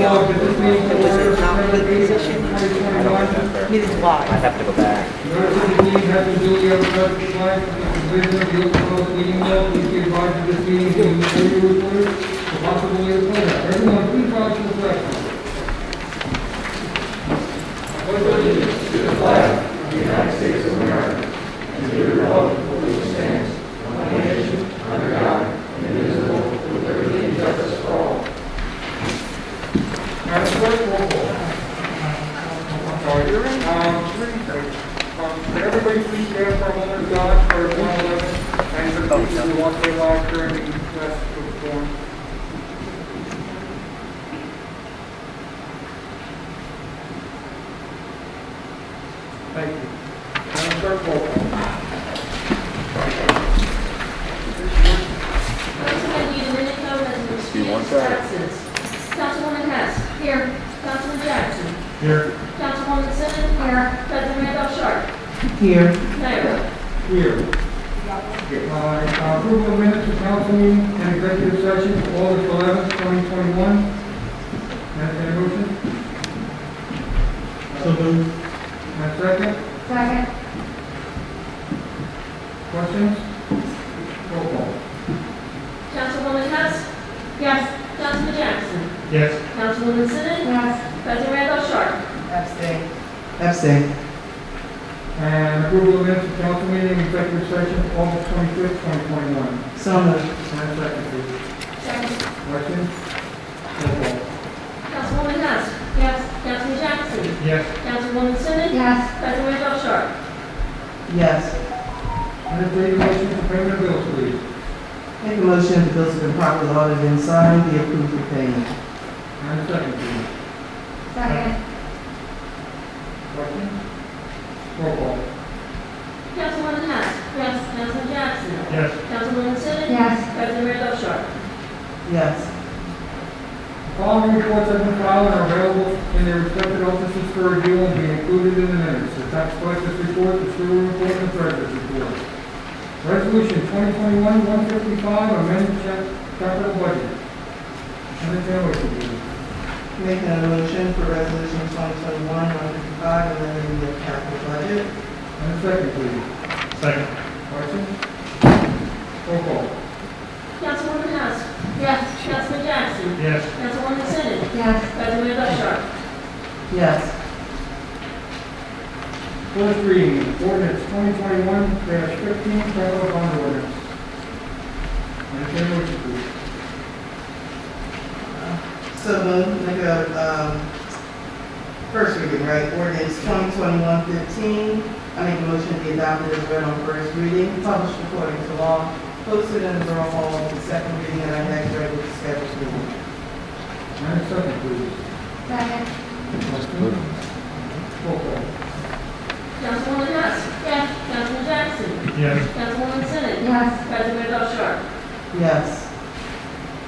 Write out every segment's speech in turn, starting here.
call this meeting to order. Was it not with position? I don't remember. Neither do I. I have to go back. Notice of the meeting has been duly advertised in compliance with the provisions of the open public meeting law. Please be advised that this meeting is being recorded for possible later playback. Everyone, please rise for the flag. Pledge allegiance to the flag of the United States of America and to the republic for which it stands, one nation, under God, indivisible, with liberty and justice for all. Madam Clerk, roll call. Could everybody please stand for a moment of God for 111 and for the people who lost their lives during the last storm? Thank you. Madam Clerk, roll call. Councilman Domenico has been excused want for that? absence. Councilwoman Hess. Here. Councilman Jackson. Here. Councilwoman Simmons. Here. President Randolph Sharp. Here. Mayor. Here. Approval of minutes of council meeting and executive session for August 11th, 2021. Entertained a motion? So moved. And second? Second. Questions? Roll call. Councilwoman Hess. Yes. Councilman Jackson. Yes. Councilwoman Simmons. Yes. President Randolph Sharp. Abstain. Abstain. And approval of minutes of council meeting and executive session for August 25th, 2021. So moved. And second, please. Second. Questions? Roll call. Councilwoman Hess. Yes. Councilman Jackson. Yes. Councilwoman Simmons. Yes. President Randolph Sharp. Yes. Entertained a motion for payment of bills, please. Make a motion the bills have been properly audited and signed, be approved for payment. And second, please. Second. Questions? Roll call. Councilwoman Hess. Yes. Councilman Jackson. Yes. Councilwoman Simmons. Yes. President Randolph Sharp. Yes. Following reports have been filed and are available in their respective offices for review and be included in the minutes. The tax collector's report, the sewer report, and the treasurer's report. Resolution 2021-155, amended capital budget. Entertained a motion, please. Making a motion for resolution 2021-155, amending the capital budget. And a second, please. Second. Questions? Roll call. Councilwoman Hess. Yes. Councilman Jackson. Yes. Councilwoman Simmons. Yes. President Randolph Sharp. Yes. First reading, ordinance 2021-15, capital bond ordinance. Entertained a motion, please. So moved. Make a, first reading, right? Ordinance 2021-15. I make a motion to be adopted as read on first reading, published according to law, posted in the Borough Hall, the second reading at our next regularly scheduled meeting. And a second, please. Second. Questions? Roll call. Councilwoman Hess. Yes. Councilman Jackson. Yes. Councilwoman Simmons. Yes. President Randolph Sharp. Yes.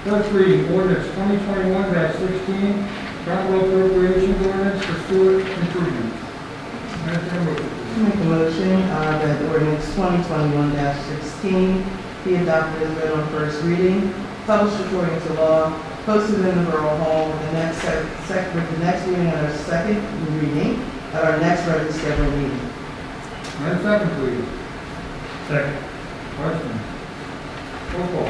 First reading, ordinance 2021-16, capital appropriations ordinance for sewer improvements. Entertained a motion, please. Make a motion that ordinance 2021-16 be adopted as read on first reading, published according to law, posted in the Borough Hall with the next reading at our second reading at our next regularly scheduled meeting. And a second, please. Second. Question. Roll call.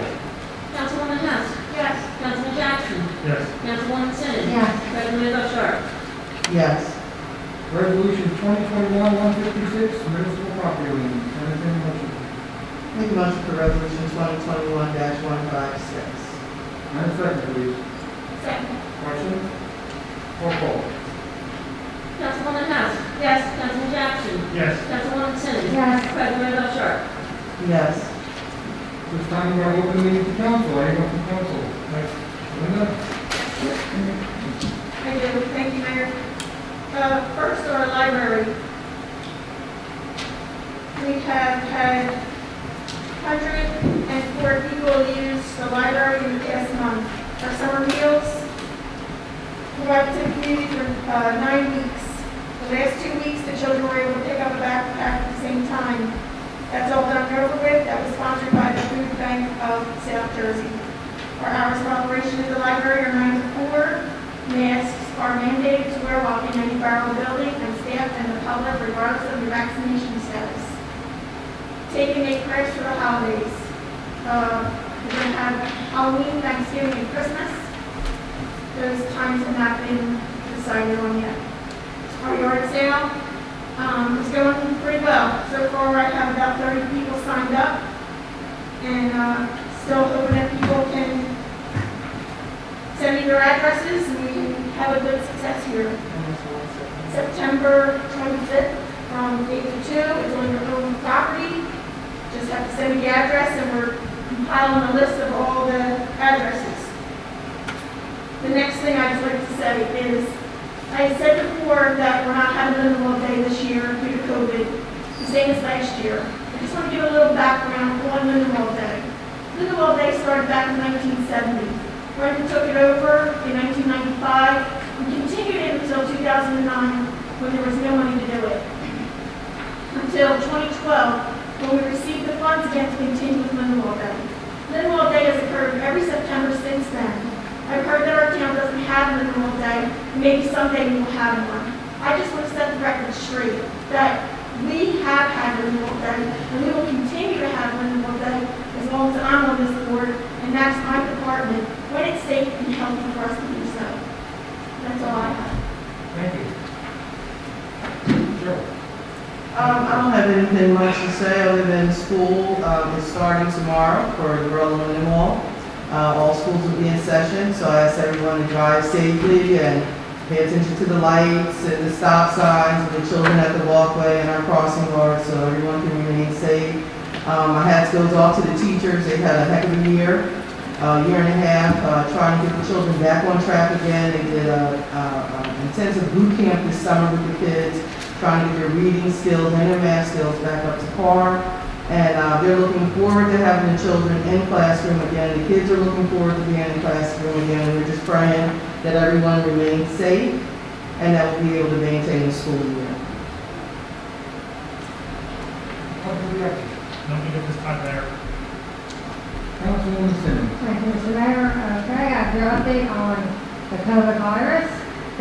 Councilwoman Hess. Yes. Councilman Jackson. Yes. Councilwoman Simmons. Yes. President Randolph Sharp. Yes. Resolution 2021-156, municipal property liens. Entertained a motion. Make a motion for resolution 2021-156. And a second, please. Second. Question. Roll call. Councilwoman Hess. Yes. Councilman Jackson. Yes. Councilwoman Simmons. Yes. President Randolph Sharp. Yes. This time we're going to open the meeting to council. Anyone from council? Linda? Thank you, Mayor. First, our library. We have had 104 people use the library in the past month. Our summer meals go out to the community for 9 weeks. The last 2 weeks, the children were able to pick up a backpack at the same time. That's all done and over with. That was sponsored by the Food Bank of South Jersey. Our hours of operation at the library are 9 to 4. Mass while in any borough building and staff and the public regardless of your vaccination status. Take and make prayers for the holidays. We're going to have Halloween, Thanksgiving, and Christmas. Those times have not been decided on yet. Our yard sale is going pretty well. So far, I have about 30 people signed up, and still hoping that people can send me their addresses, and we have a good success here. September 25th from 8 to 2. It's on your own property. Just have to send me the address, and we're compiling a list of all the addresses. The next thing I'd like to say is, I said before that we're not having a Lindenwold Day this year due to COVID, the same as last year. I just want to give a little background on Lindenwold Day. Lindenwold Day started back in 1970. Brenda took it over in 1995 and continued it until 2009 when there was no money to do it. Until 2012 when we received the funds again to continue with Lindenwold Day. Lindenwold Day has occurred every September since then. I've heard that our town doesn't have Lindenwold Day. Maybe someday we will have one. I just want to set the record straight that we have had Lindenwold Day and we will continue to have Lindenwold Day as long as I'm on this board, and that's my department, when it's safe and healthy for us to do so. That's all I have. Thank you. Sure. I don't have anything much to say other than school is starting tomorrow for the Borough of Lindenwold. All schools will be in session, so I ask everyone to drive safely and pay attention to the lights and the stop signs and the children at the walkway and our crossing guards so everyone can remain safe. My hats goes off to the teachers. They've had a heck of a year and a half, trying to get the children back on track again. They did an intensive boot camp this summer with the kids, trying to get their reading skills and their math skills back up to par. And they're looking forward to having the children in classroom again. The kids are looking forward to being in classroom again. And we're just praying that everyone remains safe and that we'll be able to maintain the school year. Nothing at this time, Mayor. Councilwoman Simmons. Thank you, Mr. Mayor. Okay, I have your update on the COVID virus.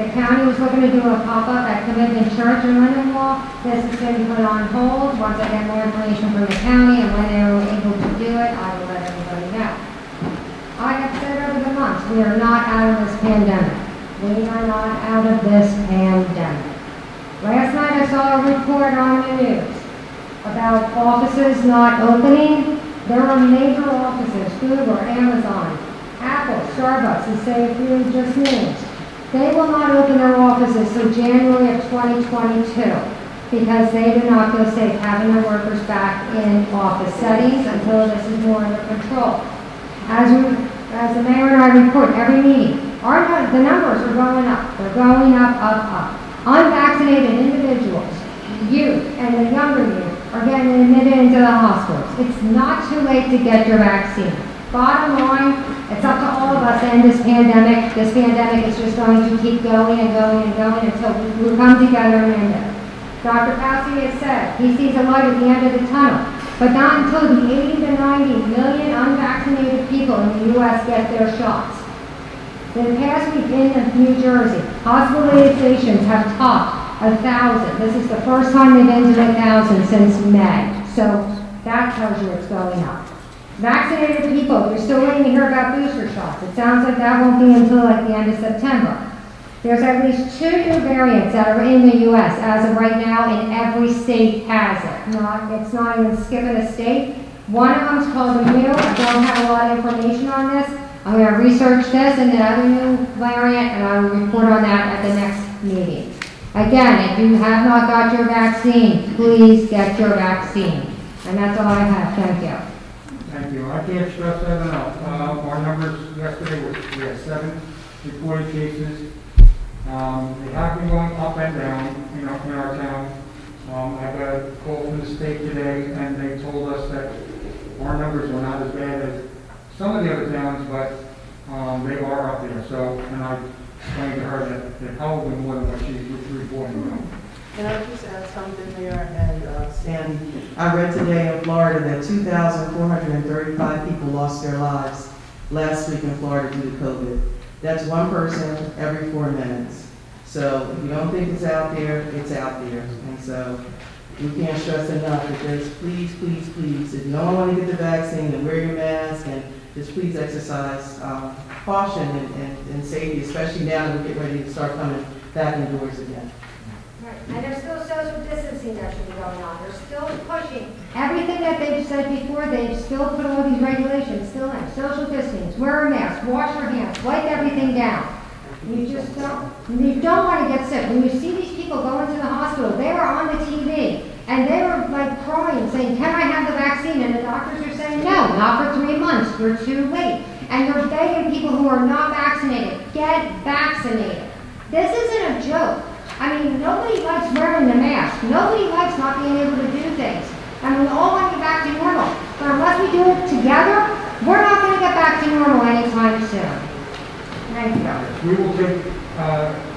The county was looking to do a pop-up at Commitment Church in Lindenwold. This has been put on hold. Once I get more information from the county and when they were able to do it, I will let everybody know. I have said over the months, we are not out of this pandemic. We are not out of this pandemic. Last night I saw a report on the news about offices not opening. There are major offices, Google, Amazon, Apple, Starbucks, to say a few just names. They will not open their offices till January of 2022 because they do not feel safe having their workers back in office settings until this is more under control. As the mayor and I report every meeting, the numbers are going up. They're going up. Unvaccinated individuals, youth, and the younger youth are getting admitted into the hospitals. It's not too late to get your vaccine. Bottom line, it's up to all of us to end this pandemic. This pandemic is just going to keep going and going and going until we come together and end it. Dr. Fauci has said he sees a light at the end of the tunnel, but not until the 80 to 90 million unvaccinated people in the U.S. get their shots. The past week in New Jersey, hospitalizations have topped 1,000. This is the first time they've been to 1,000 since May. So that tells you it's going up. Vaccinated people, you're still waiting to hear about booster shots. It sounds like that won't be until like the end of September. There's at least 2 new variants that are in the U.S. as of right now, and every state has it. It's not even skipping a state. One of them is called the Mu. I don't have a lot of information on this. I'm going to research this and the other new variant, and I will report on that at the next meeting. Again, if you have not got your vaccine, please get your vaccine. And that's all I have. Thank you. Thank you. I can't stress that enough. Our numbers yesterday we had 7 reported cases. They have been going up and down in our town. I got a call from the state today, and they told us that our numbers were not as bad as some of the other towns, but they are up there. So, and I explained to her that they're probably more than what she's reporting on. Can I just add something, Mayor and Sandy? I read today in Florida that 2,435 people lost their lives last week in Florida due to COVID. That's one person every 4 minutes. So if you don't think it's out there, it's out there. And so we can't stress enough that just please, please, please, if you don't want to get the vaccine, then wear your mask and just please exercise caution and safety, especially now that we're getting ready to start coming back indoors again. Right. And there's still social distancing that should be going on. They're still pushing everything that they've said before. They've still put all these regulations still in. Social distancing, wear a mask, wash your hands, wipe everything down. You don't want to get sick. When you see these people go into the hospital, they were on the TV and they were like crying, saying, "Can I have the vaccine?" And the doctors are saying, "No, not for 3 months. You're too late." And they're begging people who are not vaccinated, get vaccinated. This isn't a joke. I mean, nobody likes wearing the mask. Nobody likes not being able to do things. And we all want to get back to normal. But unless we do it together, we're not going to get back to normal anytime soon. Thank you. We will take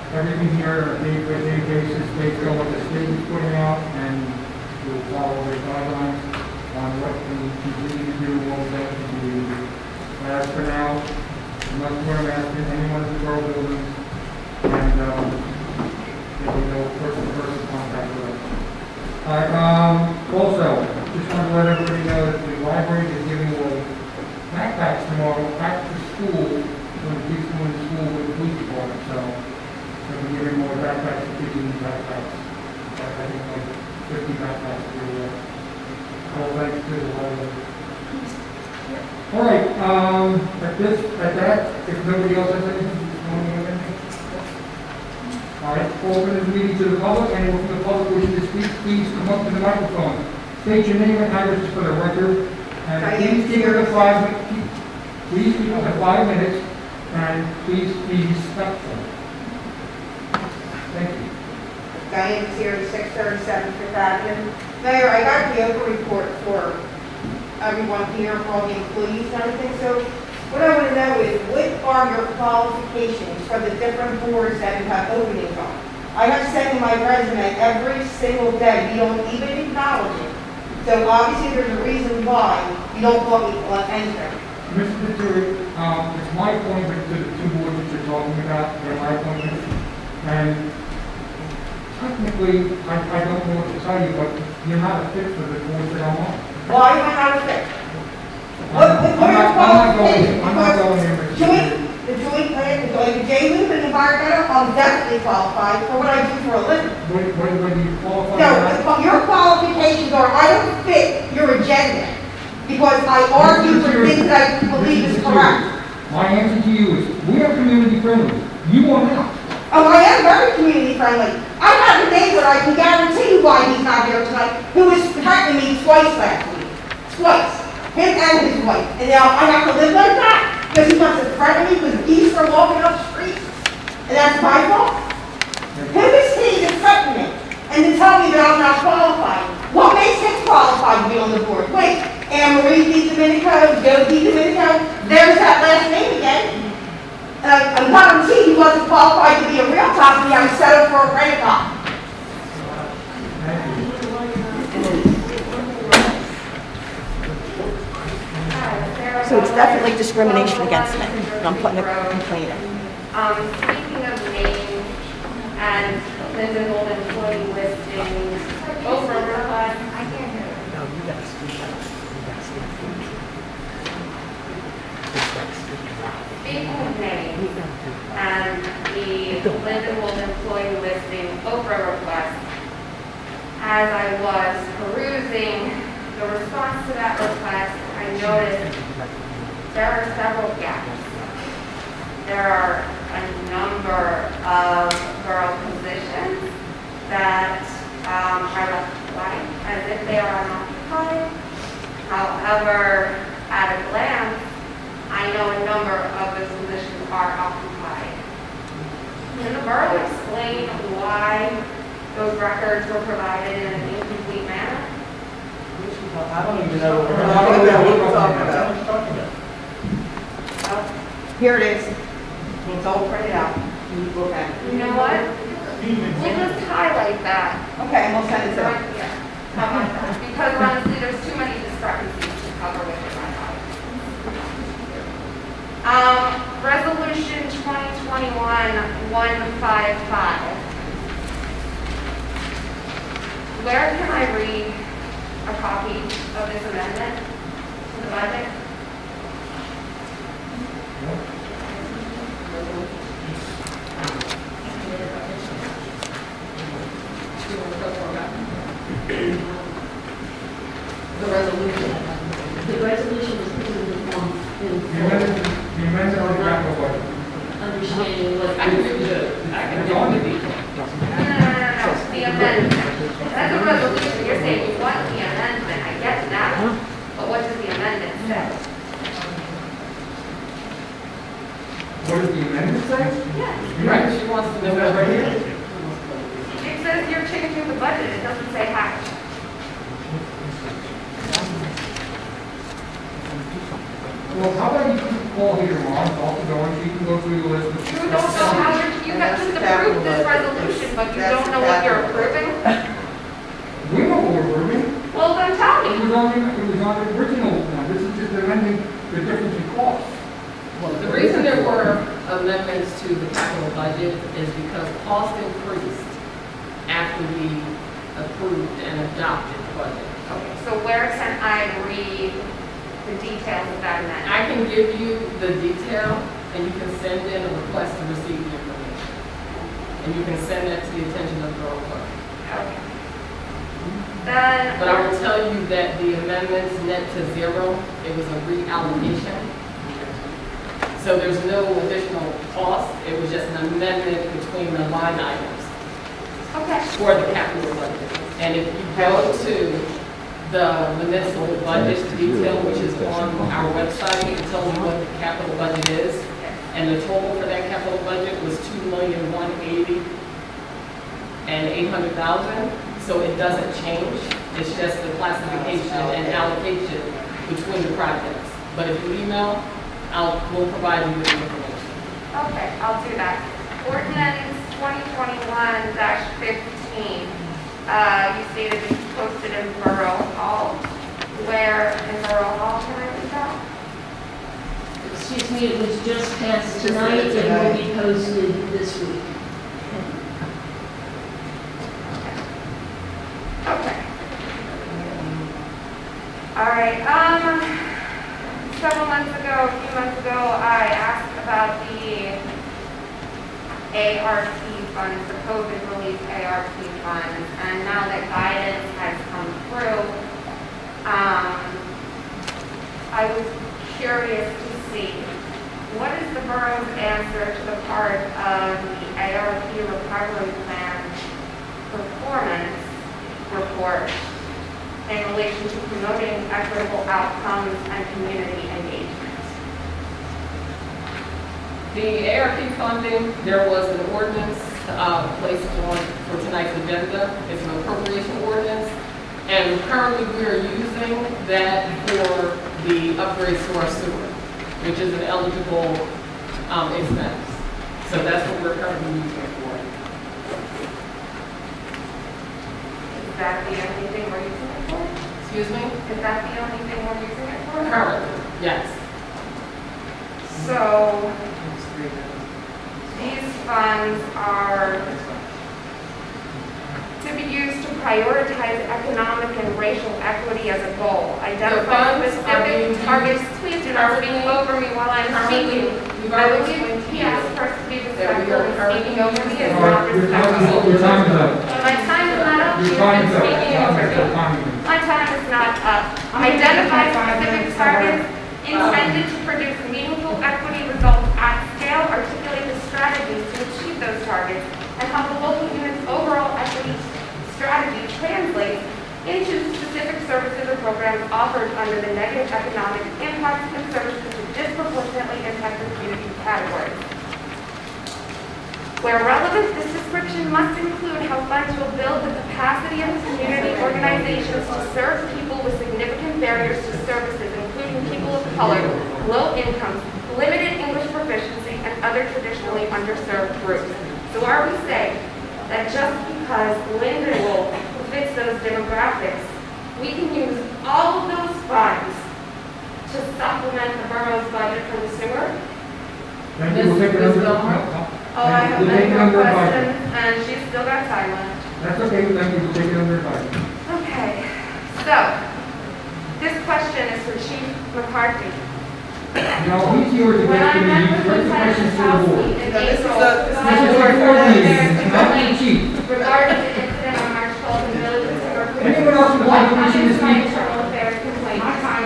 everything here on a day-by-day basis based on what the state is putting out, and we'll follow the guidelines on what we continue to do, what we don't continue to do. As for now, we must wear a mask in any one of the borough buildings, and there will be no person-to-person contact with us. All right, also, just want to let everybody know that the library is giving away backpacks tomorrow after school, when the kids go into school with the police department, so they'll be giving more backpacks to kids in backpacks. I think like 50 backpacks for you. All thanks to the library. All right, at that, if nobody else has anything, all right, open the meeting to the public. Anyone from the public wishing to speak, please come up to the microphone. State your name and address for the record, and please keep it to 5 minutes. Please keep it to 5 minutes, and please be respectful. Thank you. Diane Sears, 637 Fifth Avenue. Mayor, I got the Oprah report for everyone here, for all the employees and everything. So what I want to know is, what are your qualifications for the different boards that you have openings on? I have sent in my resume every single day. You don't even acknowledge it. So obviously there's a reason why you don't want me to enter. Mr. Petrie, it's my appointment to the two boards that you're talking about. They're my appointments. And technically, I don't know what to tell you, but you're not a fit for the boards that I'm on. Why am I not a fit? I'm not going there. The joint plan, the J-Loop and environmental, I'm definitely qualified for what I do for a living. Whether you qualify or No, not. your qualifications are, I don't fit your agenda, because I argue for things that I believe is correct. My answer to you is, we are community friendly. You are not. Oh, I am very community friendly. I have a neighbor, I can guarantee you why he's not here tonight, who was threatening me twice last week. Twice. Him and his wife. And now I have to live like that? Because he wants to threaten me with geese are walking up the street? And that's my fault? Who is he to threaten me? And to tell me that I'm not qualified? What makes him qualified to be on the board? Wait, Anne Marie DiDomenico, Joe DiDomenico, there's that last name again. I'm guaranteed he wasn't qualified to be a real top, and I'm settled for a credit card. So it's definitely discrimination against me. I'm putting a complaint in. Speaking of names and Lindenwold employee listings, Oprah request. I can't hear it. No, you gotta speak up. You gotta speak Speaking of names and the Lindenwold employee listing Oprah request, as I was perusing the response to that request, I noticed there are several gaps. There are a number of borough positions that are left blank as if they are unoccupied. However, at a glance, I know a number of those positions are occupied. Can the borough explain why those records were provided in an incomplete manner? I don't even know what we're talking about. Here it is. It's all printed out. Okay. You know what? We'll just highlight that. Okay, we'll send it to them. Yeah. How about that? Because honestly, there's too many discrepancies to cover with my life. Resolution 2020 2021-155. Where can I read a copy of this amendment to the budget? The resolution. The resolution is put in the form in The amendment on the capital budget. understanding what. I can give you It's on the detail. No, the amendment. That's a resolution, you're saying you want the amendment, I get that, but what does the amendment say? What does the amendment say? Yeah. Right. She wants to Is that right here? It says you're changing the budget, it doesn't say how. Well, how about you call here tomorrow, talk to Dawn, she can go through the list of. You don't know how you got to approve this resolution, but you don't know what you're approving? We know what we're approving. Well, then tell It me. was on the original one. This is just amending the difference in cost. Well, the reason there were amendments to the capital budget is because cost increased after we approved and adopted the budget. Okay, so where can I read the details of that amendment? I can give you the detail, and you can send in a request to receive the information. And you can send that to the attention of the borough clerk. Okay. Then. But I will tell you that the amendments net to zero, it was a reallocation. So there's no additional cost, it was just an amendment between the line items Okay. for the capital budget. And if you go to the municipal budget detail, which is on our website, it tells you what the capital budget is. And the total for that capital budget was $2,180,800. So it doesn't change. It's just the classification and allocation between the projects. But if you email, we'll provide you with the information. Okay, I'll do that. Ordinance 2021-15. You stated it's posted in Borough Hall. Where in Borough Hall can I read that? Excuse me, it was just passed tonight and will be posted this week. Okay. All right, several months ago, a few months ago, I asked about the ARP funds, the COVID relief ARP funds, and now that guidance has come through, I was curious to see what is the borough's answer to the part of the ARP recovery plan performance report in relation to promoting equitable outcomes and community engagement. The ARP funding, there was an ordinance placed on for tonight's agenda. It's an appropriation ordinance. And currently we are using that for the upgrades to our sewer, which is an eligible expense. So that's what we're currently using it for. Is that the only thing we're using it for? Excuse me? Is that the only thing we're using it for? Currently, yes. So these funds are to be used to prioritize economic and racial equity as a goal. Identify funds are being specific targets. Please do not speak over me while I'm speaking. We've I already believe explained to he you. asked first to be that we respectful, are and speaking over me is All not right, your respectful. time is up. My time is not up. Your You've time been is up. speaking over me. Time is up. My time is not up. Identify specific targets intended to produce meaningful equity results at scale, articulate the strategies to achieve those targets, and how the local unit's overall equity strategy translates into specific services or programs offered under the negative economic impacts and services that disproportionately impact the community categories. Where relevant, this description must include how funds will build the capacity of community organizations to serve people with significant barriers to services, including people of color, low incomes, limited English proficiency, and other traditionally underserved groups. So are we saying that just because Lindenwold fits those demographics, we can use all of those funds to supplement the borough's budget for the sewer? Thank you. We'll take Ms. another. Gilmore? Oh, I have We'll many take it more under questions, advisement. and she's still got silent. That's okay, thank you, we'll take it under advisement. Okay, so, this question is for Chief McCarthy. Now, he's here to When get I to met me, with direct the questions to the board. in This April, is a board meeting, it's not the chief. regarding the incident on March 12th in the village of Silver Creek. Anyone else in the What public wishing to is my speak? internal affairs complaint?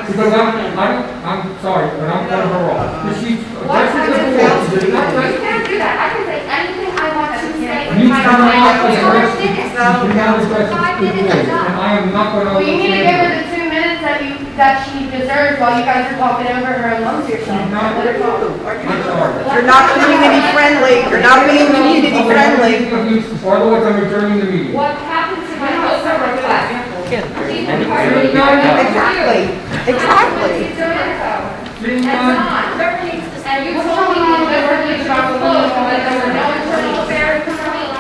Because I'm sorry, but I'm cutting her off. The chief What addresses the happens board, if- she does not You address. can't do that. I can say anything I want to say. You I cannot don't address have the to board, minutes. you cannot address the board, and I am not going to. Well, you need to give her the 2 minutes that she deserves while you guys are talking over her amongst yourselves. I'm Let her talk. sorry. You're not community friendly. You're not being community friendly. Otherwise, I'm adjourning the meeting. What happened to my OPRA request? Chief Seeing McCarthy. none, Exactly. Exactly. It's a info. seeing It's none, not. And you told me the investigation was closed, but there were no internal affairs complaints.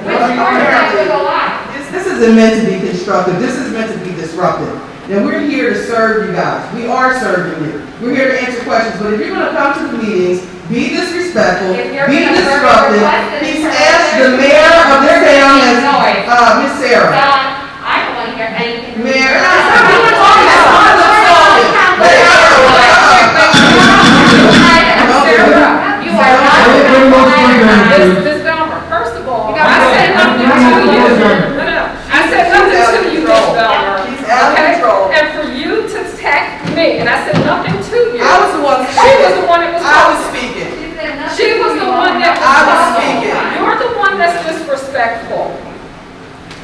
Which part of that was a lie? This isn't meant to be constructive, this is meant to be disruptive. Now, we're here to serve you guys, we are serving you. We're here to answer questions, but if you're gonna come to the meetings, be disrespectful, If you're be gonna disruptive. request it, He's it's asked the for- mayor of this town, Noise. Miss Sarah. Don, I don't want to hear anything. Mayor, that's not what we're talking about, that's not what You are not. Ms. Belmer, first of all, I said nothing to you. No. I said nothing to you, Ms. Belmer. She's out of Okay? control. And for you to attack me, and I said nothing to you. I was the one She speaking. was the one that was I was talking. speaking. She was the one that was I was talking. speaking. You're the one that's disrespectful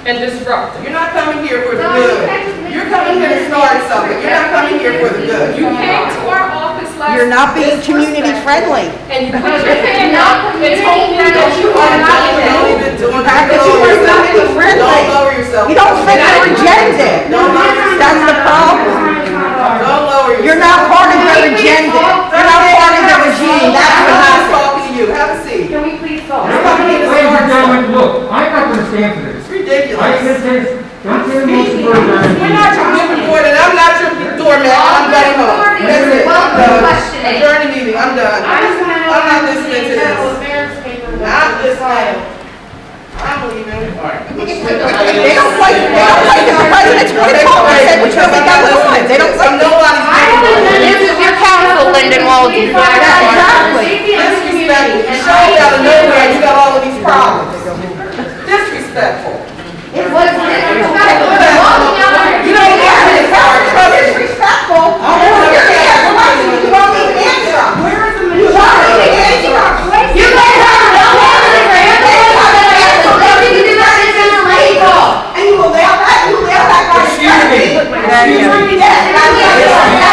and disruptive. You're not coming here for the good. You're coming here to start something, you're not coming here for the good. You came to our office last. You're not being community disrespectful. friendly. And you put your hand up and told me that you are not. Don't even do it. That is you are community friendly. Don't lower yourself. You don't fit their agenda. Don't lower yourself. That's the problem. Don't lower yourself. You're not part of their agenda. You're not part of their regime. That's what I'm happened. talking to you, have a seat. Can we please talk? You're coming here to ladies start and something. gentlemen, look, I'm not going to stand for this. It's ridiculous. I said this, don't say motion for adjournment. We're not your moving board, and I'm not your doormat, I'm going home. That's it, I'm done. Adjourn the meeting, I'm done. I'm not listening to this. Not listening. I'm leaving. They don't like the president's protocol. I said, which way we got with it. They don't like it. Nobody's. This is your council, Lindenwold. Exactly. Disrespectful. You show me out of nowhere, you got all of these problems. Disrespectful. It was You don't have to start. Disrespectful. You're You won't even answer. Where is the You won't even answer. You don't have and you will allow that, you allow that guy to Excuse me. Excuse me. Yes.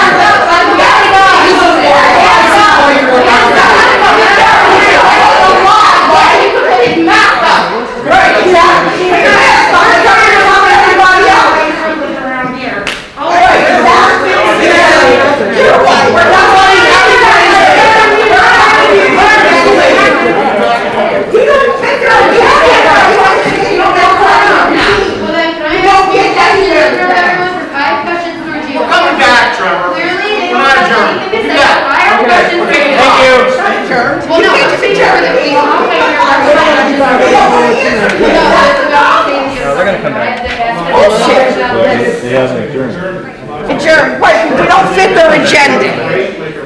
Right, exactly. Everybody else. You're right. We're not running You don't think you're a You don't have Well, then, can I ask you a question? I have questions for you. Coming back, Trevor. Clearly, they We're don't not have adjourned. anything to say. I have questions for you. Thank you. Well, no, I'm speaking for the people. I'm saying you're not questions. No, it's about things you're. they're gonna come back. Bullshit. He hasn't adjourned. Adjourn. Right, we don't fit their agenda.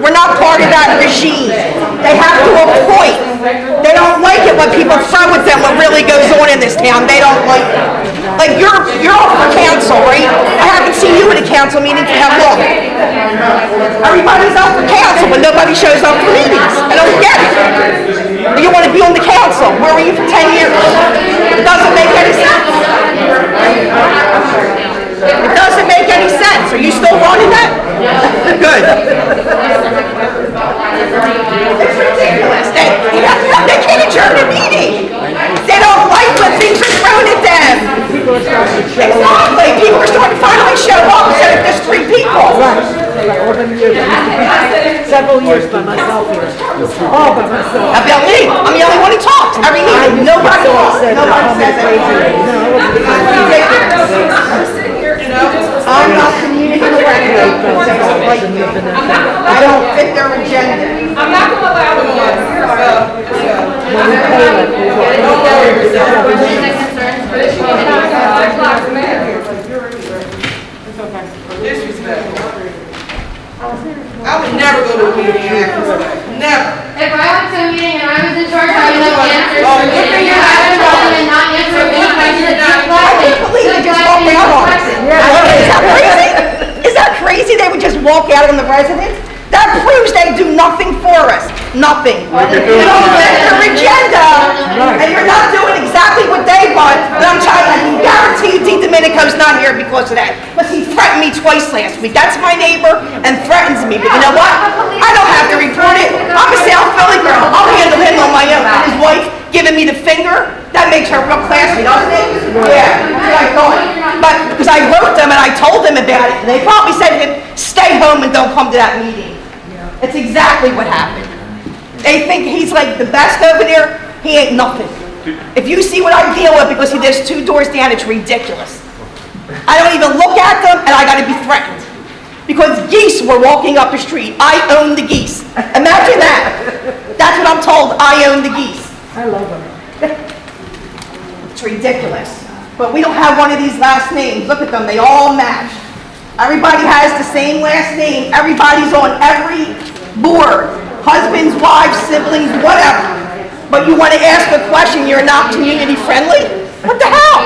We're not part of that regime. They have to appoint. They don't like it when people throw at them what really goes on in this town. They don't like it. Like, you're up for council, right? I haven't seen you at a council meeting for how long? Everybody's up for council, but nobody shows up for meetings. I don't get it. You want to be on the council. Where were you for 10 years? It doesn't make any sense. It doesn't make any sense. Are you still running that? Good. It's ridiculous. They can't adjourn a meeting. They don't like when things are thrown at them. Exactly. People are starting to finally show up instead of just 3 people. Several years by myself here. All by myself. How about me? I'm the only one who talks. Every meeting, nobody says anything. I'm not community friendly. I don't fit their agenda. I'm not gonna allow it. I would never go to a meeting and act this way. Never. If I went to a meeting and I was in charge, I would know answers. So if you're having trouble and not answering any questions, just I can't believe they just walked out on us. Is that crazy? Is that crazy? They would just walk out on the residents? That proves they do nothing for us. Nothing. You don't set your agenda, and you're not doing exactly what they want. But I'm telling you, I can guarantee you, Dean Domenico's not here because of that. Because he threatened me twice last week. That's my neighbor and threatens me. But you know what? I don't have to report it. I'm a South Philly girl. I'll handle him on my own. And his wife giving me the finger, that makes her real classy, doesn't it? Yeah, that's what I thought. But, because I wrote them and I told them about it, and they probably said to him, stay home and don't come to that meeting. It's exactly what happened. They think he's like the best over there. He ain't nothing. If you see what I deal with because he lives 2 doors down, it's ridiculous. I don't even look at them and I gotta be threatened. Because geese were walking up the street. I own the geese. Imagine that. That's what I'm told. I own the geese. I love them. It's ridiculous. But we don't have one of these last names. Look at them. They all match. Everybody has the same last name. Everybody's on every board. Husbands, wives, siblings, whatever. But you want to ask a question, you're not community friendly? What the hell?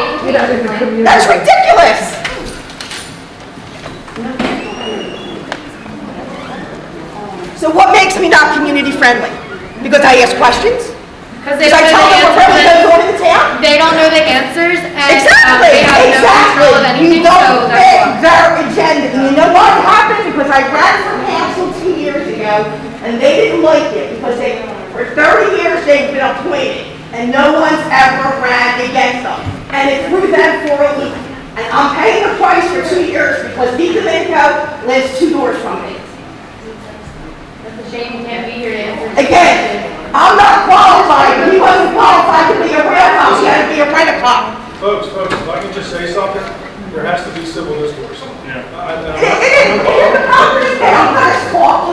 That's ridiculous. So what makes me not community friendly? Because I ask questions? Because Because I tell them what really goes on in the town? They don't know the answers, and Exactly, they have no control of exactly. You anything, so don't that's fit why. their agenda. And you know what happened? Because I ran for council 2 years ago, and they didn't like it, because for 30 years they've been appointed, and no one's ever ran against them. And it threw them for a loop. And I'm paying the price for 2 years, because Dean Domenico lives 2 doors from me. It's a shame you can't be here to answer. Again, I'm not qualified. He wasn't qualified to be a real cop. He had to be a rent-a-cop. Folks, if I can just say something, there has to be civil discourse. They don't let us talk.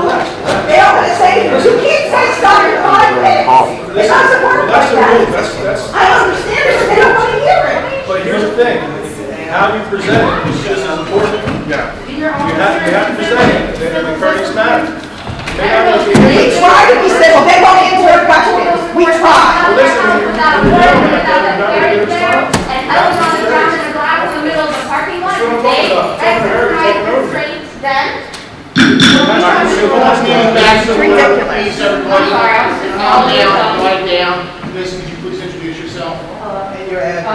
They don't let us say, you can't say stuff in 5 minutes. It doesn't work like That's the rule, that. that's, I understand it, but they don't want to hear it. but here's the thing, how you present it is just as important. Yeah. You have to present it in a courteous manner. May not be- We try to be civil. They won't answer our questions. We try. Well, listen, you don't have to respond. And I was on the ground in the glass in the middle of the parking lot. That's what I'm talking about. Exercise restraints then. It's ridiculous. Please, everybody, calm down, quiet down. Miss, could you please introduce yourself? And your address.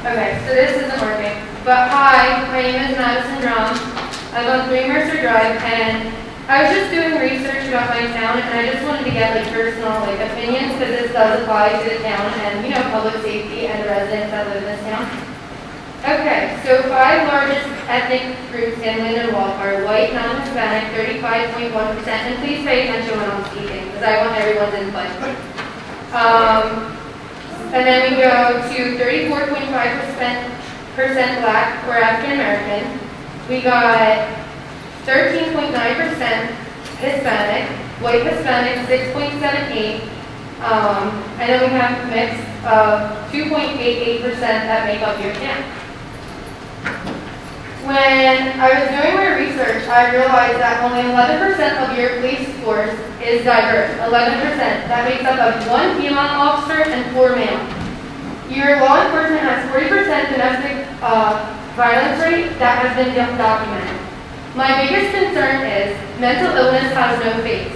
Okay, so this isn't working. But hi, my name is Madison Drum. I live on 3 Mercer Drive, and I was just doing research about my town, and I just wanted to get personal opinions, because this does apply to the town and, public safety and the residents that live in this town. Okay, so 5 largest ethnic groups in Lindenwold are white, non-Hispanic, 35.1%, and please pay attention when I'm speaking, because I want everyone's input. And then we go to 34.5% Black or African American. We got 13.9% Hispanic, white Hispanic 6.78, and then we have a mix of 2.88% that make up your town. When I was doing my research, I realized that only 11% of your police force is diverse. 11%. That makes up of 1 female officer and 4 male. Your law enforcement has 40% domestic violence rate that has been documented. My biggest concern is mental illness has no face.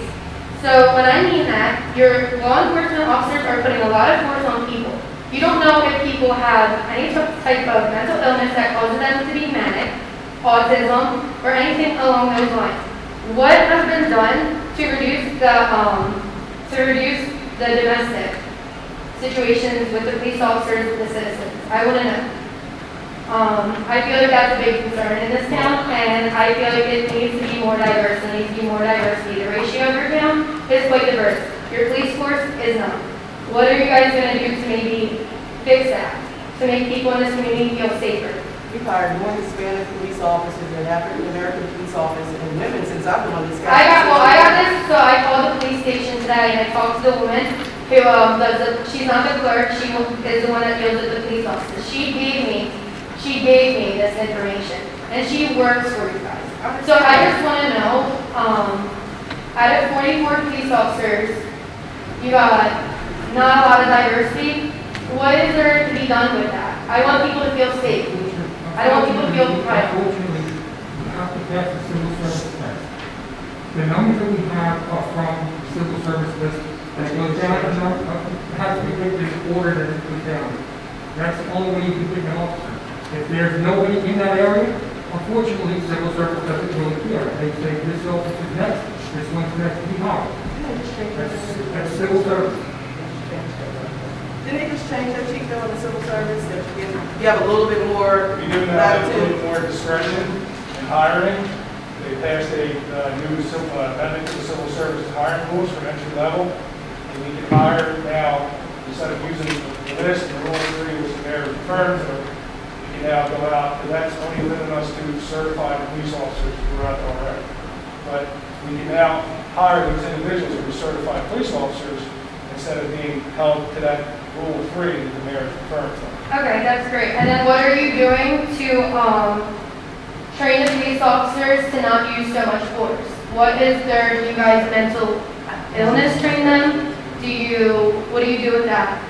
So when I mean that, your law enforcement officers are putting a lot of force on people. You don't know if people have any type of mental illness that causes them to be manic, autism, or anything along those lines. What has been done to reduce the domestic situations with the police officers and the citizens? I want to know. I feel like that's a big concern in this town, and I feel like it needs to be more diverse. There needs to be more diversity. The ratio of your town is quite diverse. Your police force is not. What are you guys going to do to maybe fix that? To make people in this community feel safer? We've hired more Hispanic police officers than African American police officers and women since I've been on this I council. got this, so I called the police station today and I talked to the woman, who she's not the clerk, she is the one that deals with the police officers. She gave me this information, and she works for you guys. So I just want to know, out of 44 police officers, you got not a lot of diversity. What is there to be done with that? I want people to feel safe. I don't want people to feel private. Unfortunately, you have to pass the civil service test. The numbers that we have are from the civil service list, and it goes down, it has to be picked in order that it goes down. That's the only way you can pick an officer. If there's nobody in that area, unfortunately, civil service doesn't really care. They say, this officer's next, this one's next, be hired. That's civil service. Didn't they just change that chief though in the civil service? That you have a little bit more We do now have a latitude? little more discretion in hiring. They passed a new amendment to the civil service hiring rules for entry level. And we can hire now, instead of using the list, the rule 3, which the mayor referred to, we can now go out, and that's only limiting us to certified police officers throughout already. But we can now hire those individuals who are certified police officers instead of being held to that rule 3 that the mayor referred to. Okay, that's great. And then what are you doing to train the police officers to not use so much force? What is their, do you guys mental illness train them? What do you do with that?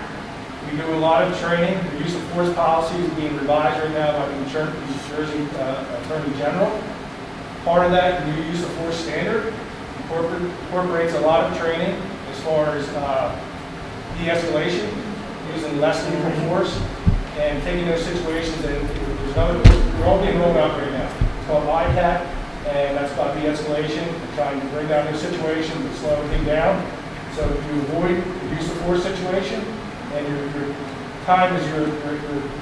We do a lot of training. The use of force policy is being revised right now by the New Jersey Attorney General. Part of that, the new use of force standard incorporates a lot of training as far as de-escalation, using less lethal force, and taking those situations. And we're all being rolled out right now. It's called ICAT, and that's about de-escalation, trying to bring down those situations and slow everything down. So you avoid the use of force situation, and your time is your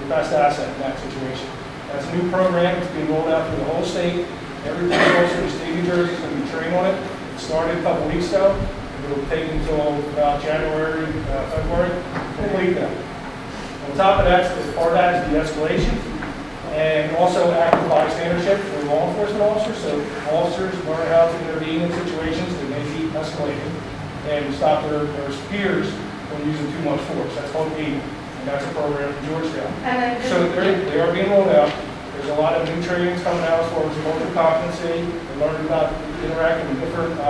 best asset in that situation. That's a new program. It's being rolled out through the whole state. Every police officer in the state of New Jersey is going to be trained on it. It started a couple weeks ago. It will take until about January, February to complete that. On top of that, as part of that is de-escalation and also active bystandership for law enforcement officers. So officers learn how to intervene in situations that may be escalating and stop their peers from using too much force. That's called AIM, and that's a program from Georgetown. So they are being rolled out. There's a lot of new trainings coming out as far as emotional competency. They learn about interacting with different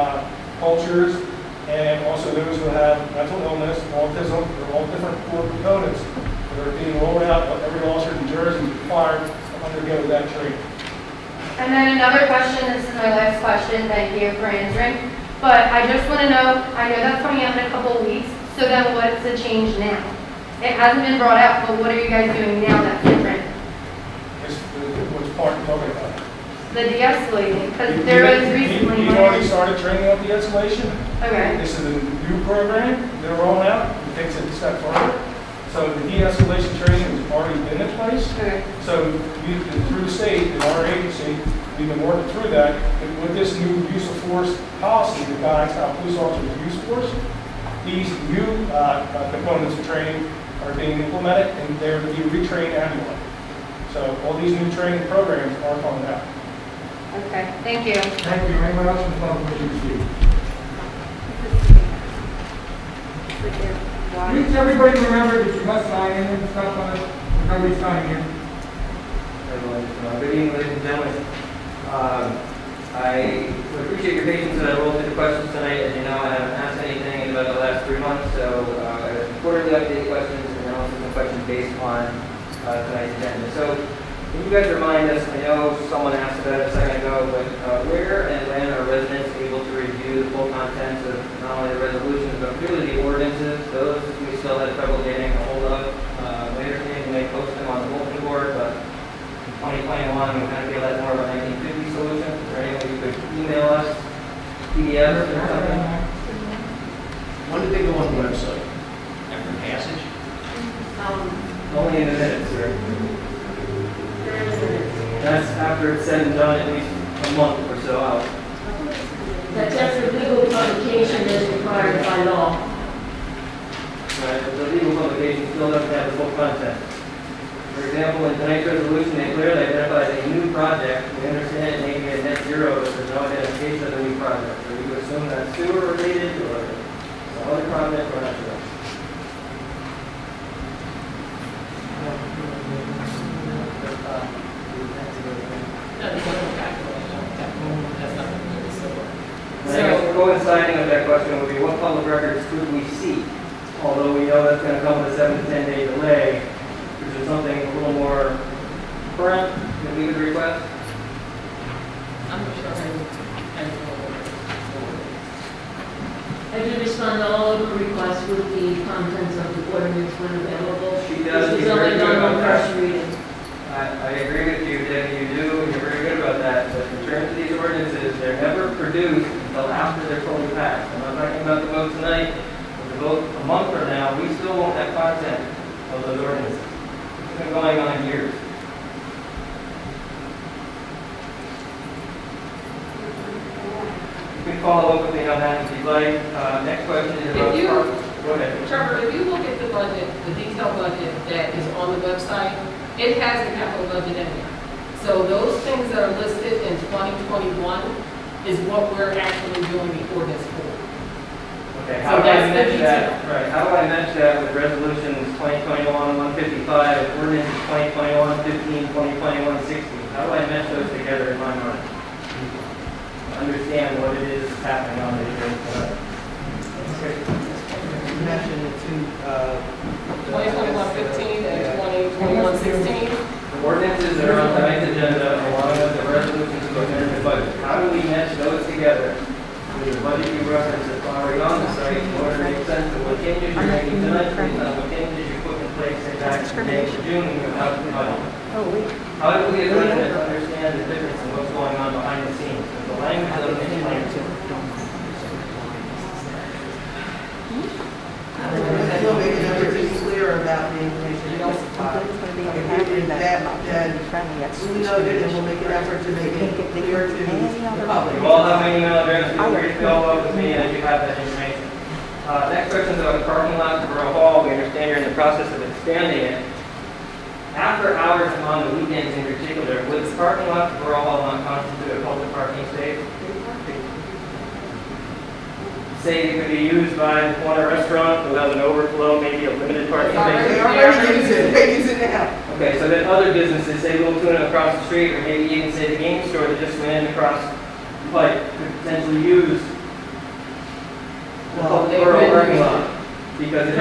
cultures, and also those who have mental illness, autism. They're all different core components that are being rolled out. Every officer in New Jersey is required to undergo that training. And then another question, this is my last question, thank you for answering. But I just want to know, I know that's coming out in a couple of weeks, so then what's the change now? It hasn't been brought out, but what are you guys doing now that's different? Which part are you talking about? The de-escalating, because there was recently. You already started training on de-escalation. Okay. This is a new program they're rolling out. It takes it a step further. So the de-escalation training has already been in place. Okay. So through the state and our agency, we've been working through that. And with this new use of force policy that guides how police officers use force, these new components of training are being implemented, and they're to be retrained annually. So all these new training programs are coming out. Okay, thank you. Thank you. Anyone else in the public wishing to speak? Please, everybody remember that you must sign in and stuff on it. Nobody's signing in. Good evening, ladies and gentlemen. I appreciate your patience and I rolled through the questions tonight. As you know, I haven't asked anything in about the last 3 months, so I have some quarterly update questions and also some questions based on tonight's agenda. So, can you guys remind us, I know someone asked about it a second ago, but where and when are residents able to review the full contents of not only the resolutions, but really the ordinances? Those we still have trouble getting a hold of. We understand we may post them on the bulletin board, but in 2021, we kind of feel that's more of a 1950 solution. Is there any way you could email us, PDFs or something? When did they go on the website? After passage? Only in the minutes, sir. That's after it's said and done, at least a month or so out. That's after legal publication is required by law. Right, but the legal publication still doesn't have the full content. For example, in tonight's resolution, they clearly identified a new project. We understand it may be a net zero, but there's no identification of the new project. So we would assume that's sewer related or some other project, we're not sure. public records could we seek? Although we know that's going to come with a 7 to 10 day delay, is there something a little more current that we would request? I'm not sure how you. I did respond to all of the requests with the contents of the ordinance when available. She does. This was She's very only good done on about that. first reading. I agree with you, Debbie, you do, and you're very good about that, but in terms of these ordinances, they're never produced until after they're fully passed. I'm not talking about the vote tonight, but the vote a month from now, we still won't have content of those ordinances. It's been going on years. You can follow up with me on that if you'd like. Next question is about. If you- Go ahead. Trevor, if you look at the budget, the detailed budget that is on the website, it has a capital budget in there. So those things that are listed in 2021 is what we're actually doing the ordinance for. Okay, So how do I that's the match that? detail. Right, how do I match that with resolutions 2021-155, ordinances 2021-15, 2021-16? How do I match those together in my mind? Understand what it is that's happening on the agenda. You mentioned the two, 2021-15 and 2021-16. The ordinances that are on tonight's agenda, along with the resolutions that go into the budget, how do we match those together with the budget you referenced that's already on the site in order to make sense of what changes you're making tonight, based on what changes you put in place, say back in May or June, when you have the budget? How do we as residents understand the difference in what's going on behind the scenes? Because the language doesn't explain it. we'll make an effort to be clear about the information you don't supply. We know that, and we'll make an effort to make it clear to the public. You all have my email address, feel free to follow up with me as you have that information. Next question is about the parking lot at Borough Hall. We understand you're in the process of expanding it. After hours and on the weekends in particular, would the parking lot at Borough Hall not constitute a public parking space? Say it could be used by the corner restaurant who has an overflow, maybe a limited parking space. They already use it, they use it now. Okay, so then other businesses, say Little Tuna across the street, or maybe even say the game store that just went in across the pike, could potentially use the public borough parking lot, because it is a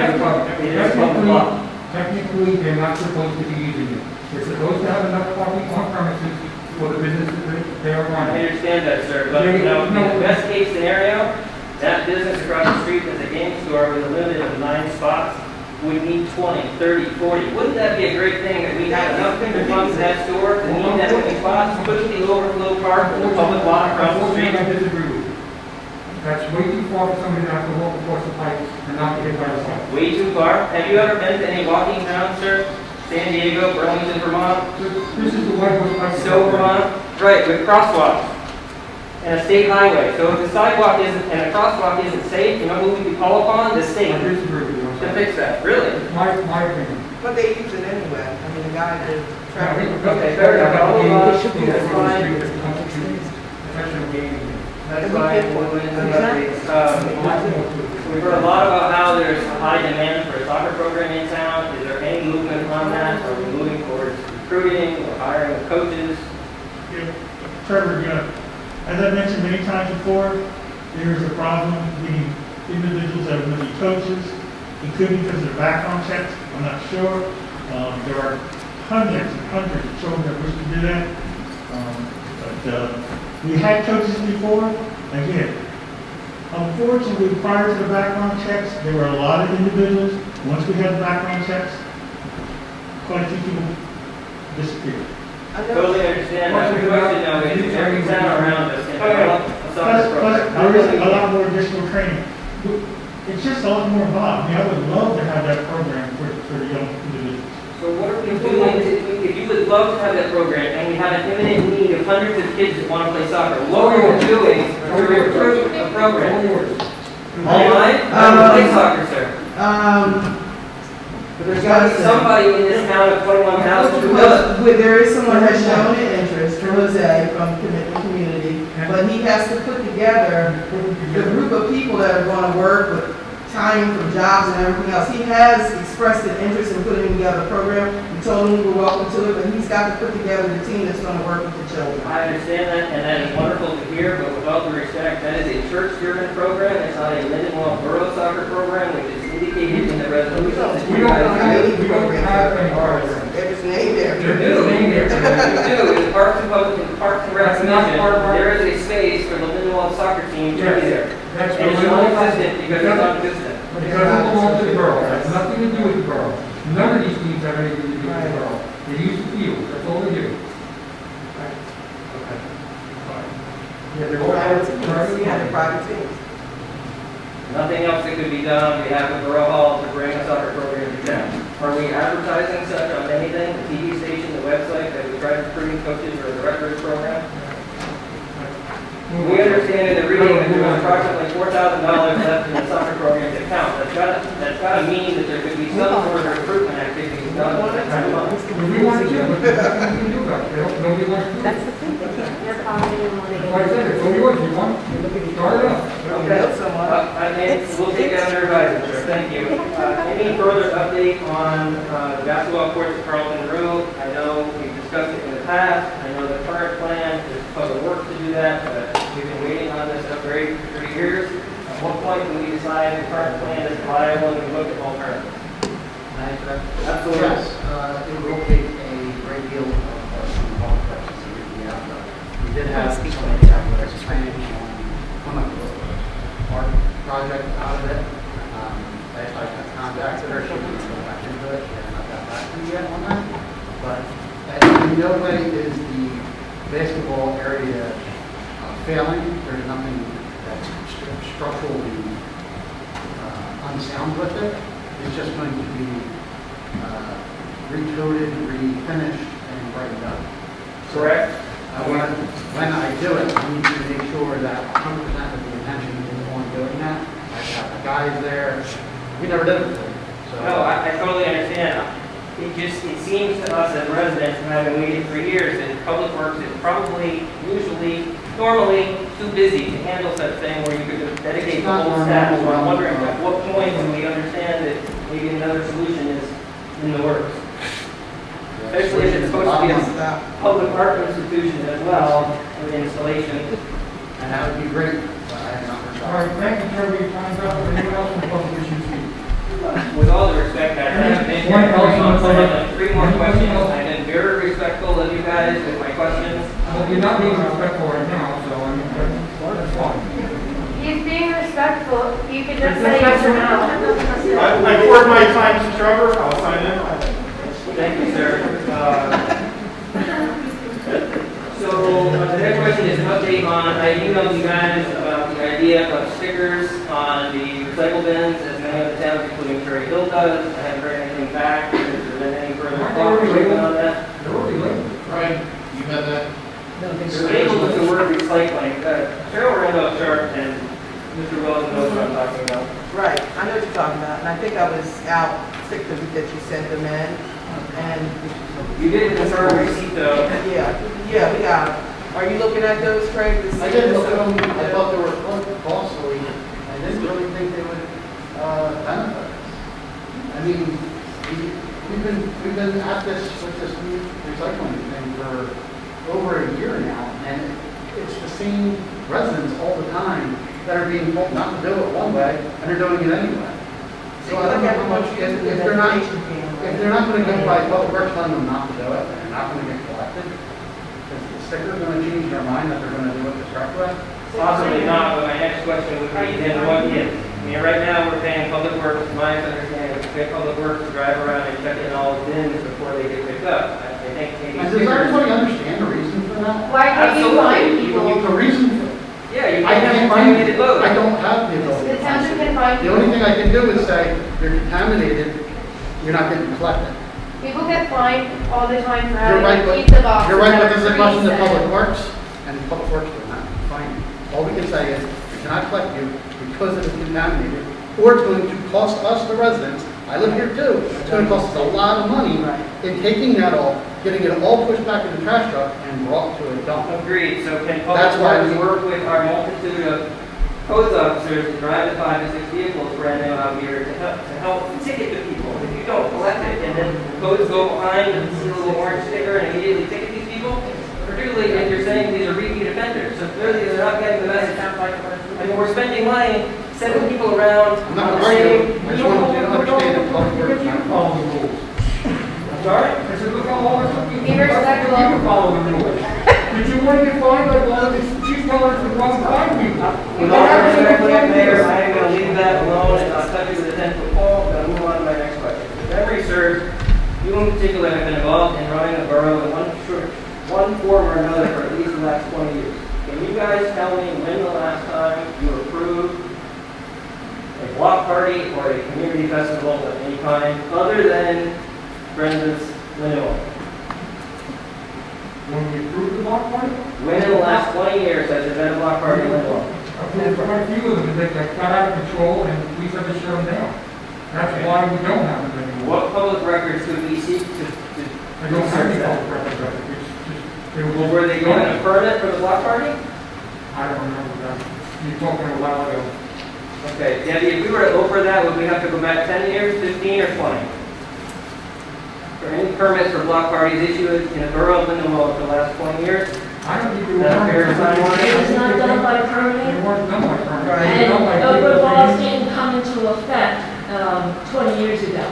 public lot. Technically, they're not supposed to be using it. They're supposed to have enough parking on premises for the businesses that they are I running. understand that, sir, but you know, in the best case scenario, that business across the street that's a game store with a limit of 9 spots would need 20, 30, 40. Wouldn't that be a great thing that we have enough people come to that store to need that many spots, put the overflow park in the public lot across the street? I disagree with you. That's way too far for somebody to have to walk across the pike and not get hit by a car. Way too far? Have you ever been to any walking towns, sir? San Diego, Burlington, Vermont? This is the White House Pike. Stowe, Vermont? Right, with crosswalks and a state highway. So if the sidewalk isn't, and a crosswalk isn't safe, you know who we can call upon? The state. I disagree with you. I'm To sorry. fix that, really? My opinion. But they use it anyway. I mean, the guy did traffic. Okay, fair enough. I'll move on. That's fine. We'll go into the updates. We've heard a lot about how there's a high demand for a soccer program in town. Is there any movement on that? Are we moving towards recruiting or hiring of coaches? Trevor, as I mentioned many times before, there is a problem getting individuals that are going to be coaches. It could be because of their background checks, I'm not sure. There are hundreds and hundreds of children that wish to do that. But we had coaches before, again. Unfortunately, prior to the background checks, there were a lot of individuals. Once we had the background checks, quite a few people disappeared. Totally understand. That's the question now, is every town around us can develop a Plus, soccer program? there is a lot more additional training. It's just a lot more involved. I mean, I would love to have that program for the young individuals. So what are we doing, if you would love to have that program, and we have an imminent need of hundreds of kids that want to play soccer, what are we doing to recruit a program? Online? Play soccer, sir. But there's got to be somebody in this town of 21,000 who does. There is someone that has shown an interest, Jose from Commitment Community, but he has to put together the group of people that are going to work with timing from jobs and everything else. He has expressed an interest in putting together a program. We told him we were welcome to it, but he's got to put together the team that's going to work with the children. I understand that, and that is wonderful to hear, but with all due respect, that is a church-driven program. It's not a Lindenwold Borough soccer program, which is indicated in the resolution. We don't have any programs. There's a name there. You do. You do. In the Parks and Recreation, there is a space for the Lindenwold soccer team to be there. That's And it's non-existent because it's non-existent. It doesn't belong to the borough, it has nothing to do with the borough. None of these teams have anything to do with the borough. They use the field, that's all they do. Yeah, they're all Private teams. Yeah, they're private teams. Nothing else that could be done on behalf of Borough Hall to bring a soccer program to town. Are we advertising such on anything, the TV station, the website, that we try to bring coaches or the directors program? We understand in the reading that there's approximately $4,000 left in the soccer program's account. That's gotta mean that there could be some sort of recruitment activities done at that time of month. We want to do it, but there's nothing we can do about it. Nobody wants to do it. That's the thing. You're commenting on That's why I said, it's all yours, you want, start it up. Okay, we'll take that under advisement, sir, thank you. Any further update on the basketball courts at Carlton Road? I know we've discussed it in the past, I know the current plan is public works to do that, but we've been waiting on this upgrade for 3 years. At what point can we decide the current plan is viable and we look at alternatives? Absolutely. Yes, it will take a great deal of some questions to get the outcome. We did have somebody that was planning on coming up with a art project out of it. I contacted her, she didn't go back into it, she has not got back to me yet on that. But in no way is the basketball area failing. There's nothing that's structurally unsound with it. It's just going to be recoated, refinished, and brightened up. Correct. When I do it, I need to make sure that 100% of the attention is on doing that. I have the guys there. We never did it before. So. No, I totally understand. It seems to us as residents, having waited for years, that Public Works is probably, normally too busy to handle such thing where you could dedicate the whole staff. So I'm wondering at what point do we understand that maybe another solution is in the works? Especially if it's supposed to be a public art institution as well, with installation. And that would be great. But I have not heard All right, thank you, Trevor, your time's up. Anyone else in the public issue speak? With all due respect, I've been here for 3 more questions. I've been very respectful of you guys with my questions. Well, you're not being respectful right now, so I mean, that's fine. He's being respectful, you could just say yes or no. I poured my time to Trevor, I'll sign in. Thank you, sir. So the next question is an update on, I emailed you guys about the idea of stickers on the recycle bins, as many other towns, including Cherry Hill does. I haven't heard anything back. Has there been any further thought on that? They're already labeled. Right, you have that? They're labeled with the word recycling. Cheryl Randolph Sharp and Mr. Wilson knows what I'm talking about. Right, I know what you're talking about, and I think I was out sick the week that you sent them in, and. You did confirm receipt though. Yeah, we got them. Are you looking at those, Craig? to see I did look if- at them, I thought they were costly, I didn't really think they would benefit us. I mean, we've been at this with this new recycling thing for over a year now, and it's the same residents all the time that are being told not to do it one way, and they're doing it anyway. So I don't know how much, if they're not going to go by Public Works telling them not to do it, and they're not going to get collected, is the sticker going to change their mind that they're going to do it the correct way? Possibly not, but my next question would be, then what is? I mean, right now, we're paying Public Works, my understanding, we pay Public Works to drive around and check in all the bins before they get picked up. I think maybe. And does everybody understand the reason for that? Why can't you find people? The reason for it. Yeah, you I can't have can't find it. contaminated load. I don't have the ability. The township can find The people. only thing I can do is say, you're contaminated, you're not getting collected. People get fined all the time for You're right, having but, pizza boxes. you're right, that but are this is a question to freezing. Public Works, and Public Works will not find you. All we can say is, we cannot collect you because it is contaminated, or it's going to cost us, the residents, I live here too, it's going to cost us a lot of money in taking that all, getting it all pushed back in the trash truck and brought to a dump. Agreed, so can That's Public why Works we- work with our multitude of codes officers to drive the 5 to 6 vehicles brand new out here to help ticket the people. If you don't collect it, and then codes go behind and see a little orange sticker and immediately ticket these people, particularly if you're saying these are repeat offenders. So clearly they're not getting the message. I mean, we're spending money sending people around I'm not on the going same. to, I just want to understand the public works. You can follow the rules. Sorry? I said, look how long it took you. Be respectful. You can follow the rules. Did you want to get fined by all of these, she's telling us to wrong fine people? With all due respect, Mayor, I am going to leave that alone and not touch it with a 10-foot pole. I'm going to move on to my next question. If memory serves, you in particular have been involved in running the borough in one form or another for at least the last 20 years. Can you guys tell me when the last time you approved a block party or a community festival of any kind other than Brenda's Lindenwold? When we approved the block party, When in the last 20 years has there been a block party in Lindenwold? approved quite a few of them that got out of control and we had to shut them down. That's why we don't have them anymore. What public records could we seek to I don't have any research that? public records of it. It's just, Well, were they given a permit for the block party? I don't remember that. You're talking a while ago. Okay, Debbie, if we were to over that, would we have to go back 10 years, 15, or 20? For any permits for block parties issued in the borough of Lindenwold for the last 20 years? I don't think we were. Is that a fair timeline? It was not done by They permit, weren't done by permit. They were done by and open people laws saying- didn't come into effect 20 years ago.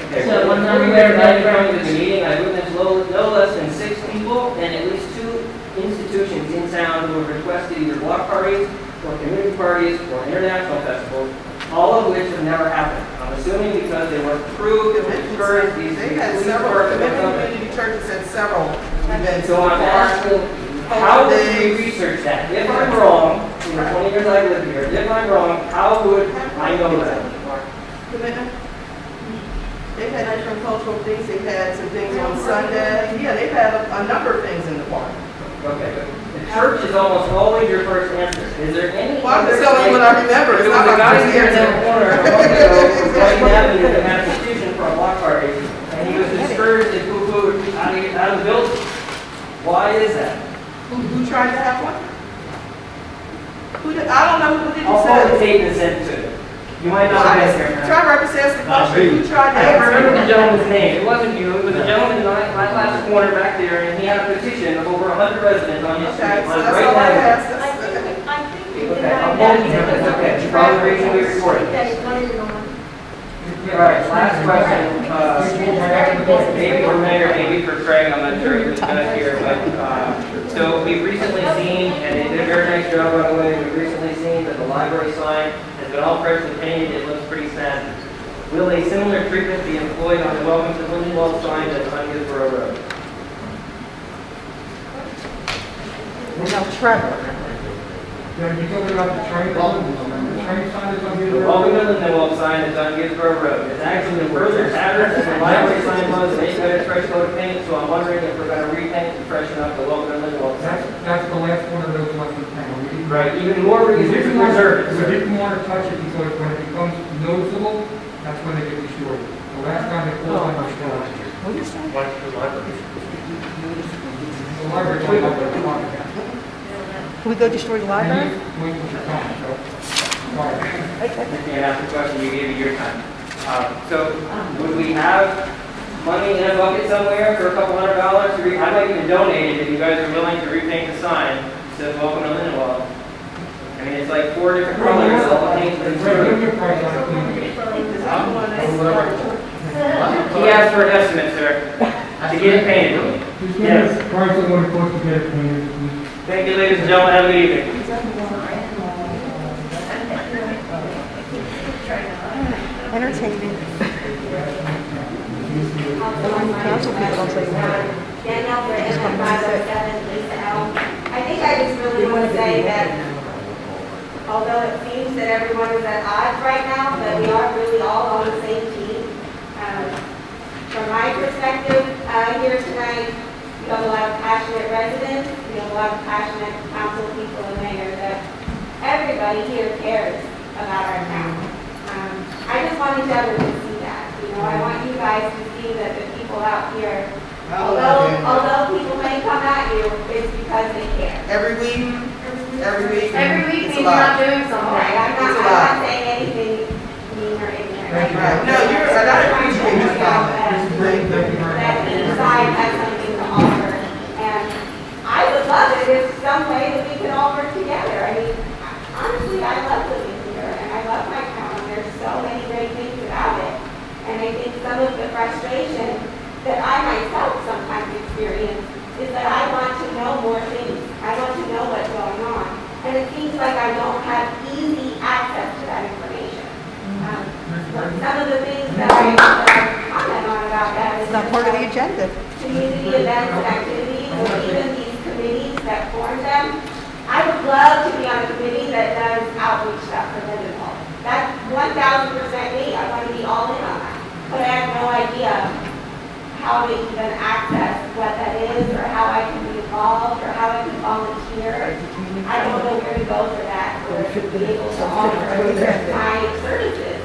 Okay, So well, I'm before not we aware get of back that. to the meeting, I witnessed no less than 6 people and at least 2 institutions in town who have requested either block parties or community parties or international festivals, all of which have never happened. I'm assuming because they weren't approved or discouraged. They had several, community churches had several events. So I'm asking, how would we research that? If I'm wrong, in the 20 years I've lived here, if I'm wrong, how would I know that? Commitment. They've had different cultural things, they've had some things on Sunday, yeah, they've had a number of things in the park. Okay, but the church is almost always your first answer. Is there any? Well, I'm just telling you what I remember, it's There not was a my guy first here in that answer. corner a month ago from Brighton Avenue that had a petition for a block party, and he was discouraged and poo-pooed out of the building. Why is that? Who tried to have one? Who did, I don't know, who did you I'll call the say? tape and send it to you. You might not have been here, man. Try to represent the question, who tried to I have don't remember the one? gentleman's name. It wasn't you. It was a gentleman in my last corner back there, and he had a petition of over 100 residents on his Okay, street. so on that's Brighton all I Avenue. asked, I think we Okay, denied I'll that. hold you. That's okay. It's probably the reason we recorded. That is not even on. All right, last question. Maybe for Mayor, maybe for Craig, I'm not sure who's gonna hear, but, so we've recently seen, and they did a very nice job, by the way, we've recently seen that the library sign has been all freshly painted, it looks pretty snazzy. Will a similar treatment be employed on the Welcome to Lindenwold sign that's on Hillsborough Road? Now Trevor. Yeah, you talking about the train sign is on The here? Welcome to Lindenwold sign that's on Hillsborough Road. It's actually further tattered than the library sign was, and it's got a fresh coat of paint, so I'm wondering if we're gonna repaint and freshen up the Welcome to Lindenwold sign. That's the last one of those left in town. We didn't- Right, even more We reason to didn't want preserve it, we sir. didn't want to touch it because when it becomes noticeable, that's when they get destroyed. The last time they pulled on was destroyed. What did you say? The library went up with the water. Can we go destroy the library? Wait for your time, so. Sorry. You can ask the question, you gave me your time. So, would we have money in a bucket somewhere for a couple $100 to I might even donate it if you guys are willing to repaint the sign, that says Welcome to Lindenwold. I mean, it's like 4 different colors, all painted and Give through. me a price on it, please. He asked for an estimate, sir, to get it painted. Just give me Yes. a price on what it costs to get it painted, please. Thank you, ladies and gentlemen, have a good evening. Entertainment. Council people don't say that. Danielle for NM 507, Lisa L. I think I just really want to say that although it seems that everyone is at odds right now, that we are really all on the same team. From my perspective, here tonight, we have a lot of passionate residents, we have a lot of passionate council people and mayor that everybody here cares about our town. I just wanted everyone to see that. You know, I want you guys to see that the people out here, although people may come at you, it's because they care. Every week, Every week? Every week It's means a you're lot. not doing All something. right, I'm It's a not lot. saying anything mean or ignorant. Thank you. Right. No, and I appreciate your comment. This is great, thank you very That much. each side has something to offer. And I would love it if some way that we could all work together. I mean, honestly, I love living here and I love my town. There's so many great things about it. And I think some of the frustration that I myself sometimes experience is that I want to know more things. I want to know what's going on. And it seems like I don't have easy access to that information. Some of the things that I comment on about that is It's not part of the agenda. community events and activities, or even these committees that form them. I would love to be on a committee that does outreach stuff for Lindenwold. That's 1,000% me. I want to be all in on that. But I have no idea how to even access what that is, or how I can be involved, or how I can volunteer. I don't know where to go for that, or to be able to offer my services.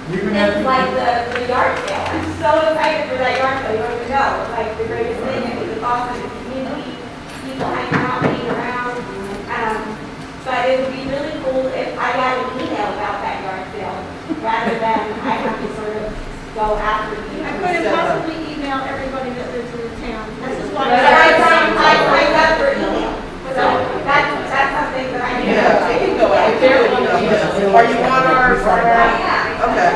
Things like the yard sale. I'm so excited for that yard sale. You don't even know. It's like the greatest thing. I think it's awesome. It's community, people hanging out, being around. But it would be really cool if I got an email about that yard sale, rather than I have to sort of go after the. I couldn't possibly email everybody that lives in the town. This is why. But I signed up for email. So that's something that I need. Yeah, I can go out there. Are you on our? Okay.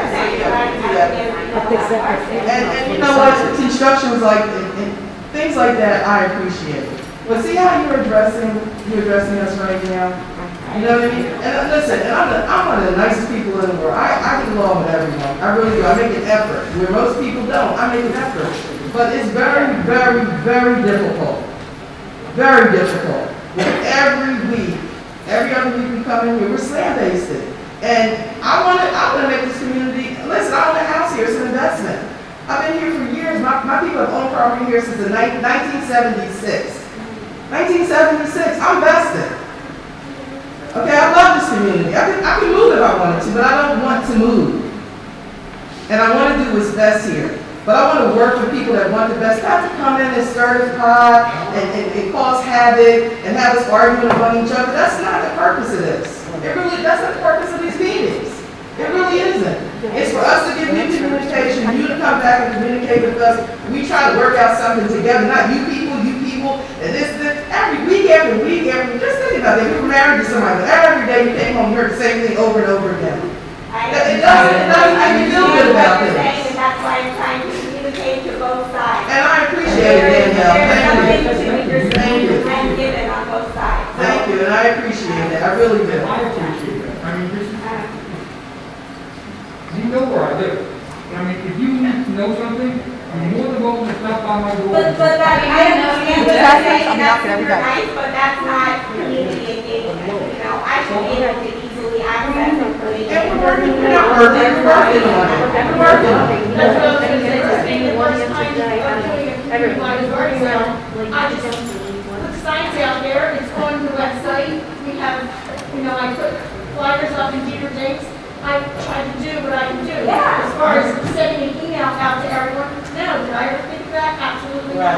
And you know what, constructions like, and things like that, I appreciate. But see how you're addressing us right now? You know what I mean? And listen, and I'm one of the nicest people in the world. I get along with everyone. I really do. I make an effort. Where most people don't, I make an effort. But it's very, very, very difficult. Very difficult. When every week, every other week we come in here, we're slam-based. And I want to make this community, listen, I own a house here, it's an investment. I've been here for years, my people have owned property here since 1976. 1976, I'm vested. Okay, I love this community. I can move if I wanted to, but I don't want to move. And I want to do what's best here. But I want to work with people that want the best, not to come in and stir the pot and cause havoc and have us arguing among each other. That's not the purpose of this. That's not the purpose of these meetings. It really isn't. It's for us to give you communication, you to come back and communicate with us. We try to work out something together, not you people, and this, every week after week after week. Just think about it. If you were married to somebody, but every day you came home, you heard the same thing over and over again. It doesn't make me feel good about this. And that's why I'm trying to communicate to both sides. And I appreciate it, Danielle. Thank you. Thank you. And given on both sides. Thank you, and I appreciate that. I really do. I appreciate that. I mean, this is, you know where I live. I mean, if you need to know something, I'm more than welcome to stop by my door. But that, I understand what you're saying, and that's super nice, but that's not community engagement. You know, I should be able to easily access information. And we're working on it. We're working on it. That's what I was gonna say, just being the first time I'm doing a community yard sale, I just put signs out there, it's on the website, we have, I put flyers up in Peter James. I try to do what I can do. Yeah. As far as sending an email out to everyone, no, did I ever think of that? Absolutely not.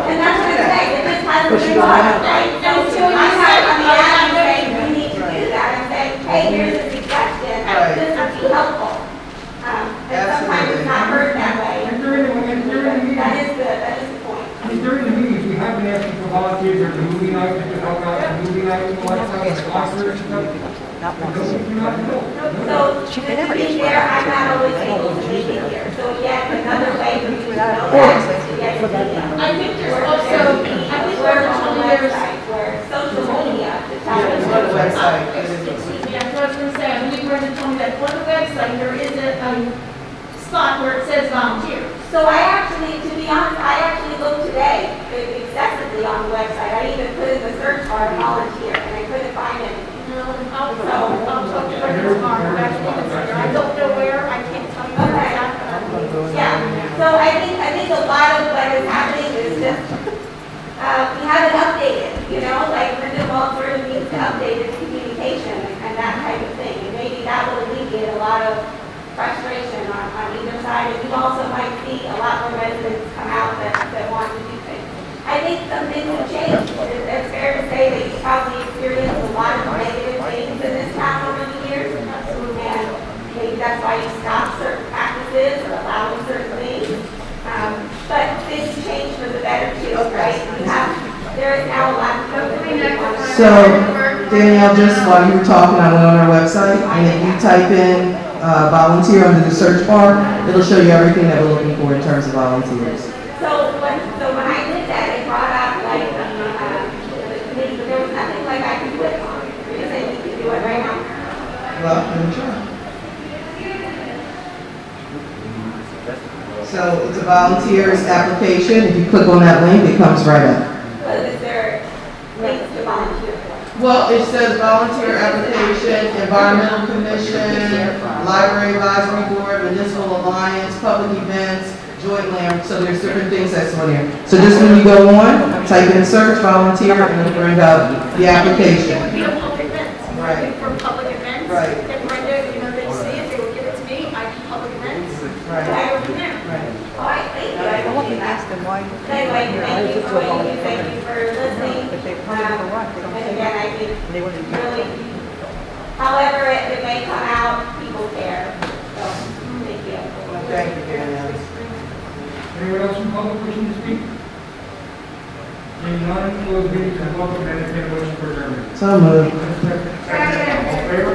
And that's what I'm saying, it just hasn't been done, right? So I'm not on the ad saying we need to do that, I'm saying, hey, here's a suggestion, this would be helpful. And sometimes it's not heard that way. And during the meetings, That is the point. I mean, during the meetings, we have been asking for volunteers at the movie night, to help out the movie night, and all that stuff, like concerts and stuff. So, just being there, I'm not always able to make it here. So again, another way for me to know that is to get an email. I think there's also, We're on the website, we're social media, to tell us What website? Yeah, that's what I was gonna say, I believe Brenda told me that on the website, there is a spot where it says volunteer. So to be honest, I actually looked today excessively on the website. I even put in the search bar volunteer, and I couldn't find anything. I'll talk to Brenda tomorrow, that's what it's there. I don't know where, I can't tell you where it's at, but I believe. Yeah, so I think a lot of what is happening is just, we haven't updated, like Lindenwold sort of needs to update its communication and that type of thing. And maybe that will alleviate a lot of frustration on either side. And you also might see a lot more residents come out that want to do things. I think some things have changed. It's fair to say that you probably allowing certain things. But things change for the better too, right? There is now a lot of COVID. So, Danielle, just while you were talking, I went on our website, and if you type in volunteer under the search bar, it'll show you everything that we're looking for in terms of volunteers. So when I did that, it brought up like, the committee, but there was nothing like I could click on. You're saying you can do it right now? Well, let me try. So it's a volunteer's application. If you click on that link, it comes right up. But is there links to volunteer for? Well, it says volunteer application, environmental commission, library advisory board, municipal alliance, public events, joint land, so there's different things that's on there. So just when you go on, type in search volunteer and it'll bring up the application. Public events. Right. For public events. Right. Then Brenda, they see it, they will give it to me, I do public events. Right. I go from there. All right, thank you. I want to ask them why. Anyway, thank you for what you do. Thank you for listening. And again, I think really, however it may come out, people care. So, thank you. Thank you, Danielle. Anyone else from public wishing to speak? Seeing none, close meeting to the public, and entertain a motion for adjournment. So moved. Second. All in favor?